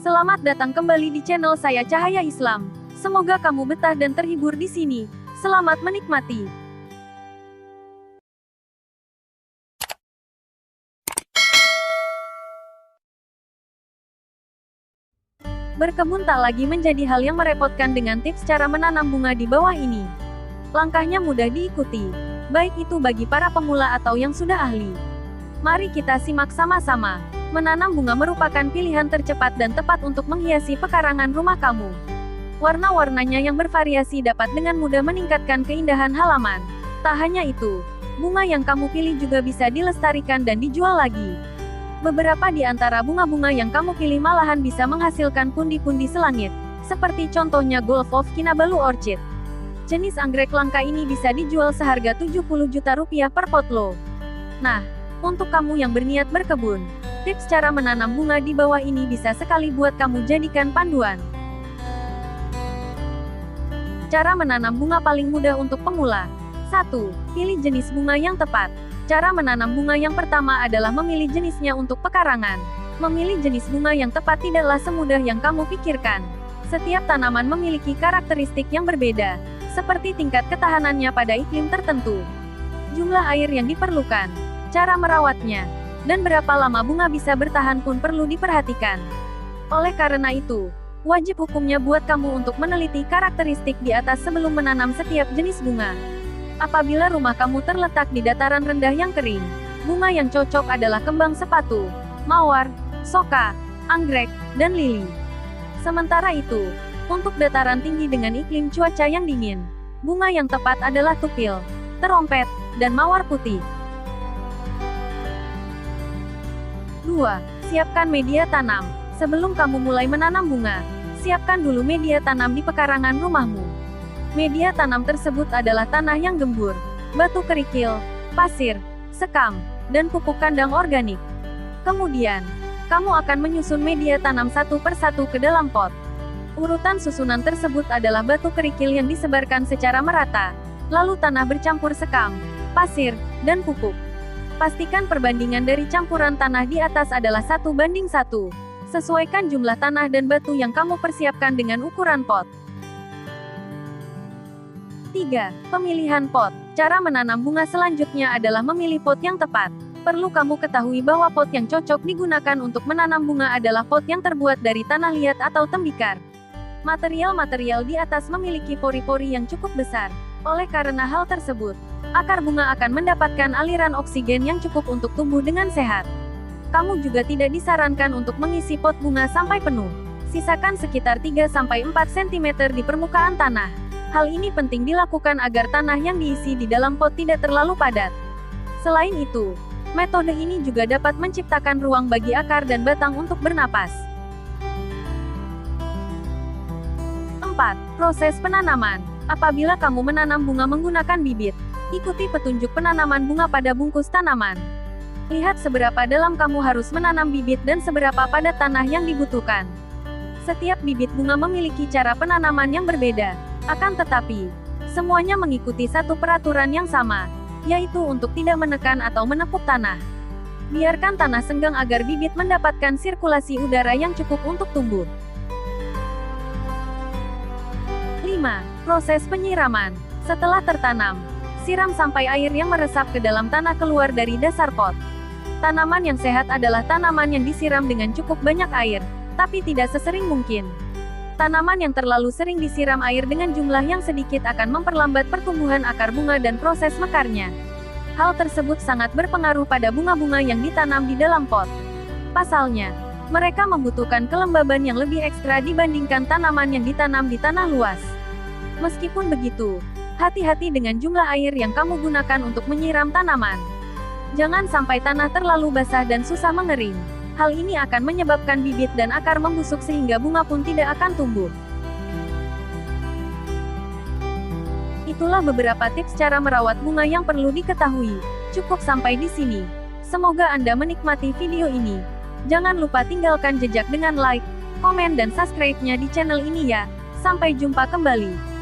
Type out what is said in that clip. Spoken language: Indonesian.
Selamat datang kembali di channel saya Cahaya Islam. Semoga kamu betah dan terhibur di sini. Selamat menikmati. Berkebun tak lagi menjadi hal yang merepotkan dengan tips cara menanam bunga di bawah ini. Langkahnya mudah diikuti, baik itu bagi para pemula atau yang sudah ahli. Mari kita simak sama-sama. Menanam bunga merupakan pilihan tercepat dan tepat untuk menghiasi pekarangan rumah kamu. Warna-warnanya yang bervariasi dapat dengan mudah meningkatkan keindahan halaman. Tak hanya itu, bunga yang kamu pilih juga bisa dilestarikan dan dijual lagi. Beberapa di antara bunga-bunga yang kamu pilih malahan bisa menghasilkan pundi-pundi selangit, seperti contohnya Gulf of Kinabalu Orchid. Jenis anggrek langka ini bisa dijual seharga 70 juta rupiah per pot loh. Nah, untuk kamu yang berniat berkebun, tips cara menanam bunga di bawah ini bisa sekali buat kamu jadikan panduan. Cara menanam bunga paling mudah untuk pemula. 1. Pilih jenis bunga yang tepat. Cara menanam bunga yang pertama adalah memilih jenisnya untuk pekarangan. Memilih jenis bunga yang tepat tidaklah semudah yang kamu pikirkan. Setiap tanaman memiliki karakteristik yang berbeda, seperti tingkat ketahanannya pada iklim tertentu, jumlah air yang diperlukan, cara merawatnya, dan berapa lama bunga bisa bertahan pun perlu diperhatikan. Oleh karena itu, wajib hukumnya buat kamu untuk meneliti karakteristik di atas sebelum menanam setiap jenis bunga. Apabila rumah kamu terletak di dataran rendah yang kering, bunga yang cocok adalah kembang sepatu, mawar, soka, anggrek, dan lili. Sementara itu, untuk dataran tinggi dengan iklim cuaca yang dingin, bunga yang tepat adalah tupil, terompet, dan mawar putih. 2. Siapkan media tanam. Sebelum kamu mulai menanam bunga, siapkan dulu media tanam di pekarangan rumahmu. Media tanam tersebut adalah tanah yang gembur, batu kerikil, pasir, sekam, dan pupuk kandang organik. Kemudian, kamu akan menyusun media tanam satu persatu ke dalam pot. Urutan susunan tersebut adalah batu kerikil yang disebarkan secara merata, lalu tanah bercampur sekam, pasir, dan pupuk. Pastikan perbandingan dari campuran tanah di atas adalah 1:1. Sesuaikan jumlah tanah dan batu yang kamu persiapkan dengan ukuran pot. 3. Pemilihan pot. Cara menanam bunga selanjutnya adalah memilih pot yang tepat. Perlu kamu ketahui bahwa pot yang cocok digunakan untuk menanam bunga adalah pot yang terbuat dari tanah liat atau tembikar. Material-material di atas memiliki pori-pori yang cukup besar. Oleh karena hal tersebut, akar bunga akan mendapatkan aliran oksigen yang cukup untuk tumbuh dengan sehat. Kamu juga tidak disarankan untuk mengisi pot bunga sampai penuh. Sisakan sekitar 3-4 cm di permukaan tanah. Hal ini penting dilakukan agar tanah yang diisi di dalam pot tidak terlalu padat. Selain itu, metode ini juga dapat menciptakan ruang bagi akar dan batang untuk bernapas. 4. Proses penanaman. Apabila kamu menanam bunga menggunakan bibit, ikuti petunjuk penanaman bunga pada bungkus tanaman. Lihat seberapa dalam kamu harus menanam bibit dan seberapa padat tanah yang dibutuhkan. Setiap bibit bunga memiliki cara penanaman yang berbeda, akan tetapi, semuanya mengikuti satu peraturan yang sama, yaitu untuk tidak menekan atau menepuk tanah. Biarkan tanah senggang agar bibit mendapatkan sirkulasi udara yang cukup untuk tumbuh. 5. Proses penyiraman. Setelah tertanam, siram sampai air yang meresap ke dalam tanah keluar dari dasar pot. Tanaman yang sehat adalah tanaman yang disiram dengan cukup banyak air, tapi tidak sesering mungkin. Tanaman yang terlalu sering disiram air dengan jumlah yang sedikit akan memperlambat pertumbuhan akar bunga dan proses mekarnya. Hal tersebut sangat berpengaruh pada bunga-bunga yang ditanam di dalam pot. Pasalnya, mereka membutuhkan kelembaban yang lebih ekstra dibandingkan tanaman yang ditanam di tanah luas. Meskipun begitu, hati-hati dengan jumlah air yang kamu gunakan untuk menyiram tanaman. Jangan sampai tanah terlalu basah dan susah mengering. Hal ini akan menyebabkan bibit dan akar membusuk sehingga bunga pun tidak akan tumbuh. Itulah beberapa tips cara merawat bunga yang perlu diketahui. Cukup sampai di sini. Semoga Anda menikmati video ini. Jangan lupa tinggalkan jejak dengan like, komen dan subscribe-nya di channel ini ya. Sampai jumpa kembali.